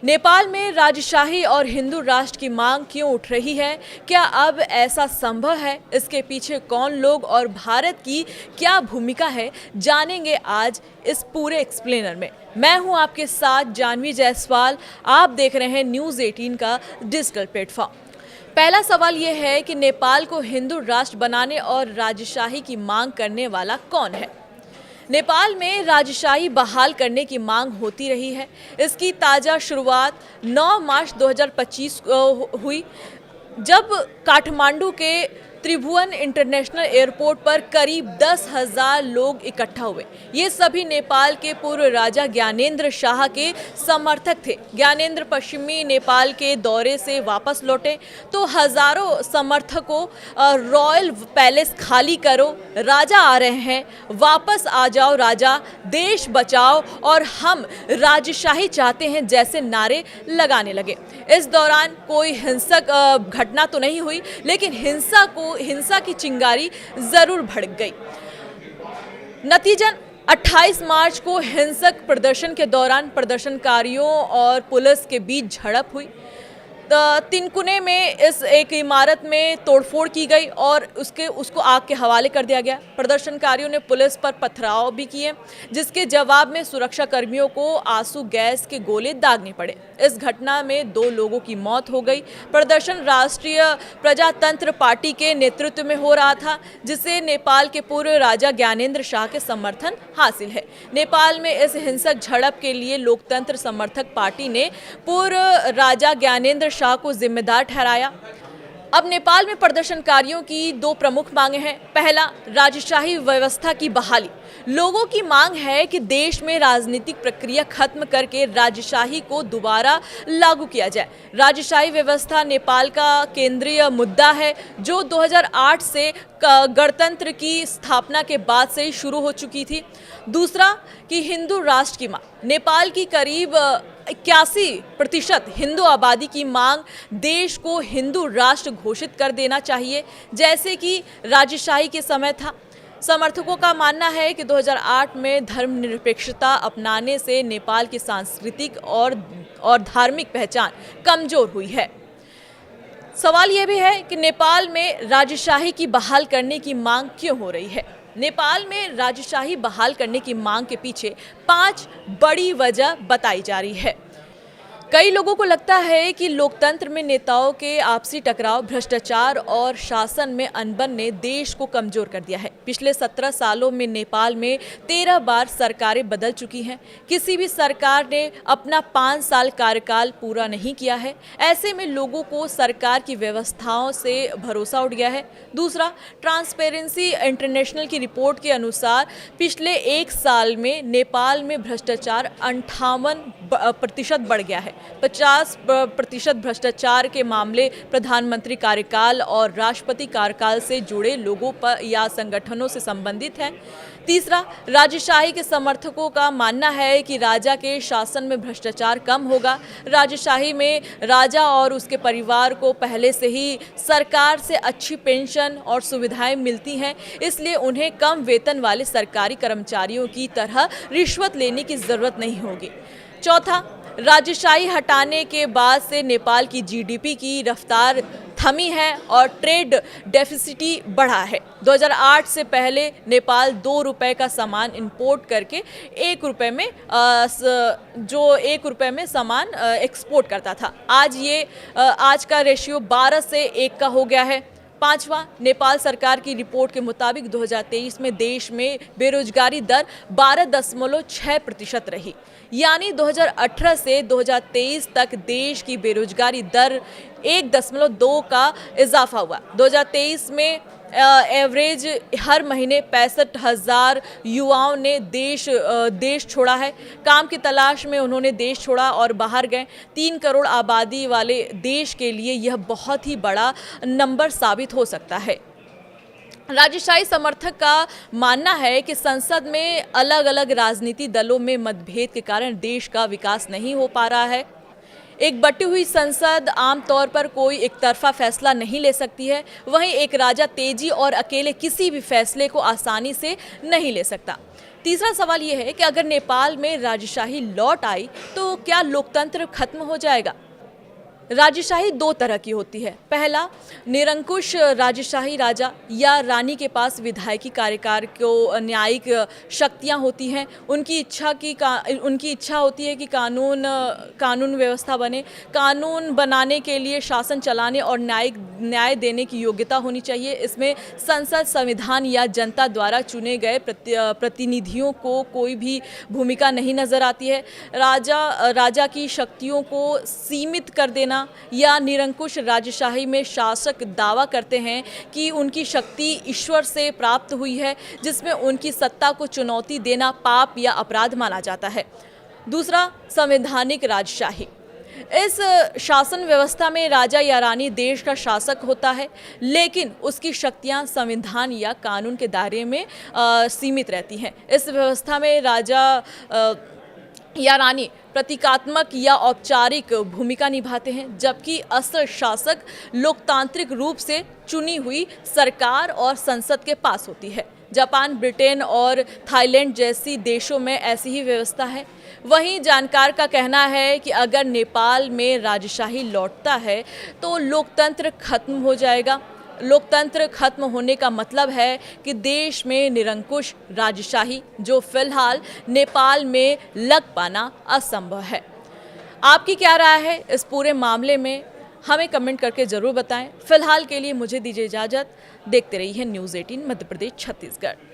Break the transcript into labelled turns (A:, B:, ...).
A: नेपाल में राजशाही और हिंदू राष्ट्र की मांग क्यों उठ रही है? क्या अब ऐसा संभव है? इसके पीछे कौन लोग और भारत की क्या भूमिका है, जानेंगे आज इस पूरे एक्सप्लेनर में। मैं हूं आपके साथ जानवी जायसवाल। आप देख रहे हैं न्यूज़ 18 का डिजिटल प्लेटफॉर्म। पहला सवाल यह है कि नेपाल को हिंदू राष्ट्र बनाने और राजशाही की मांग करने वाला कौन है? नेपाल में राजशाही बहाल करने की मांग होती रही है। इसकी ताज़ा शुरुआत 9 मार्च 2025 को हुई, जब काठमांडू के त्रिभुवन इंटरनेशनल एयरपोर्ट पर करीब 10,000 लोग इकट्ठा हुए। ये सभी नेपाल के पूर्व राजा ज्ञानेंद्र शाह के समर्थक थे। ज्ञानेंद्र पश्चिमी नेपाल के दौरे से वापस लौटे तो हजारों समर्थकों रॉयल पैलेस खाली करो, राजा आ रहे हैं, वापस आ जाओ राजा, देश बचाओ और हम राजशाही चाहते हैं जैसे नारे लगाने लगे। इस दौरान कोई हिंसक घटना तो नहीं हुई, लेकिन हिंसा की चिंगारी जरूर भड़क गई। नतीजन 28 मार्च को हिंसक प्रदर्शन के दौरान प्रदर्शनकारियों और पुलिस के बीच झड़प हुई। तिनकुने में इस एक इमारत में तोड़फोड़ की गई और उसको आग के हवाले कर दिया गया। प्रदर्शनकारियों ने पुलिस पर पथराव भी किए, जिसके जवाब में सुरक्षा कर्मियों को आंसू गैस के गोले दागने पड़े। इस घटना में 2 लोगों की मौत हो गई। प्रदर्शन राष्ट्रीय प्रजातंत्र पार्टी के नेतृत्व में हो रहा था, जिसे नेपाल के पूर्व राजा ज्ञानेंद्र शाह के समर्थन हासिल है। नेपाल में इस हिंसक झड़प के लिए लोकतंत्र समर्थक पार्टी ने पूर्व राजा ज्ञानेंद्र शाह को जिम्मेदार ठहराया। अब नेपाल में प्रदर्शनकारियों की 2 प्रमुख मांगे हैं। पहला, राजशाही व्यवस्था की बहाली। लोगों की मांग है कि देश में राजनीतिक प्रक्रिया खत्म करके राजशाही को दोबारा लागू किया जाए। राजशाही व्यवस्था नेपाल का केंद्रीय मुद्दा है, जो 2008 से गणतंत्र की स्थापना के बाद से ही शुरू हो चुकी थी। दूसरा कि हिंदू राष्ट्र की मांग। नेपाल की करीब 81% हिंदू आबादी की मांग देश को हिंदू राष्ट्र घोषित कर देना चाहिए, जैसे कि राजशाही के समय था। समर्थकों का मानना है कि 2008 में धर्मनिरपेक्षता अपनाने से नेपाल की सांस्कृतिक और धार्मिक पहचान कमजोर हुई है। सवाल यह भी है कि नेपाल में राजशाही की बहाल करने की मांग क्यों हो रही है? नेपाल में राजशाही बहाल करने की मांग के पीछे 5 बड़ी वजह बताई जा रही है। कई लोगों को लगता है कि लोकतंत्र में नेताओं के आपसी टकराव, भ्रष्टाचार और शासन में अनबन ने देश को कमजोर कर दिया है। पिछले 17 सालों में नेपाल में 13 बार सरकारें बदल चुकी हैं। किसी भी सरकार ने अपना 5 साल कार्यकाल पूरा नहीं किया है। ऐसे में लोगों को सरकार की व्यवस्थाओं से भरोसा उठ गया है। दूसरा, ट्रांसपेरेंसी इंटरनेशनल की रिपोर्ट के अनुसार पिछले 1 साल में नेपाल में भ्रष्टाचार 58% बढ़ गया है। 50% भ्रष्टाचार के मामले प्रधानमंत्री कार्यकाल और राष्ट्रपति कार्यकाल से जुड़े लोगों पर या संगठनों से संबंधित है। तीसरा, राजशाही के समर्थकों का मानना है कि राजा के शासन में भ्रष्टाचार कम होगा। राजशाही में राजा और उसके परिवार को पहले से ही सरकार से अच्छी पेंशन और सुविधाएं मिलती हैं, इसलिए उन्हें कम वेतन वाले सरकारी कर्मचारियों की तरह रिश्वत लेने की जरूरत नहीं होगी। चौथा, राजशाही हटाने के बाद से नेपाल की जीडीपी की रफ्तार थमी है और ट्रेड डेफिसिट बढ़ा है। 2008 से पहले नेपाल 2 रुपए का सामान इंपोर्ट करके 1 रुपए में सामान एक्सपोर्ट करता था। आज का रेशियो 12 से 1 का हो गया है। पांचवा, नेपाल सरकार की रिपोर्ट के मुताबिक 2023 में देश में बेरोजगारी दर 12.6% रही, यानी 2018 से 2023 तक देश की बेरोजगारी दर 1.2 का इजाफा हुआ। 2023 में एवरेज हर महीने 65,000 युवाओं ने देश छोड़ा है। काम की तलाश में उन्होंने देश छोड़ा और बाहर गए। 3 करोड़ आबादी वाले देश के लिए यह बहुत ही बड़ा नंबर साबित हो सकता है। राजशाही समर्थक का मानना है कि संसद में अलग अलग राजनीति दलों में मतभेद के कारण देश का विकास नहीं हो पा रहा है। एक बटी हुई संसद आमतौर पर कोई एकतरफा फैसला नहीं ले सकती है। वहीं एक राजा तेजी और अकेले किसी भी फैसले को आसानी से नहीं ले सकता। तीसरा सवाल ये है कि अगर नेपाल में राजशाही लौट आई तो क्या लोकतंत्र खत्म हो जाएगा? राजशाही दो तरह की होती है। पहला, निरंकुश राजशाही राजा या रानी के पास विधायकी कार्यकाल को न्यायिक शक्तियां होती हैं। उनकी इच्छा होती है कि कानून व्यवस्था बने। कानून बनाने के लिए शासन चलाने और न्याय देने की योग्यता होनी चाहिए। इसमें संसद, संविधान या जनता द्वारा चुने गए प्रतिनिधियों को कोई भी भूमिका नहीं नजर आती है। राजा की शक्तियों को सीमित कर देना या निरंकुश राजशाही में शासक दावा करते हैं कि उनकी शक्ति ईश्वर से प्राप्त हुई है, जिसमें उनकी सत्ता को चुनौती देना पाप या अपराध माना जाता है। दूसरा, संवैधानिक राजशाही। इस शासन व्यवस्था में राजा या रानी देश का शासक होता है, लेकिन उसकी शक्तियां संविधान या कानून के दायरे में सीमित रहती हैं। इस व्यवस्था में राजा या रानी प्रतीकात्मक या औपचारिक भूमिका निभाते हैं, जबकि असल शासक लोकतांत्रिक रूप से चुनी हुई सरकार और संसद के पास होती है। जापान, ब्रिटेन और थाईलैंड जैसी देशों में ऐसी ही व्यवस्था है। वहीं जानकार का कहना है कि अगर नेपाल में राजशाही लौटता है तो लोकतंत्र खत्म हो जाएगा। लोकतंत्र खत्म होने का मतलब है कि देश में निरंकुश राजशाही, जो फिलहाल नेपाल में लग पाना असंभव है। आपकी क्या राय है इस पूरे मामले में? हमें कमेंट करके ज़रूर बताएं। फिलहाल के लिए मुझे दीजिए इजाज़त। देखते रहिए न्यूज़ 18 मध्य प्रदेश छत्तीसगढ़।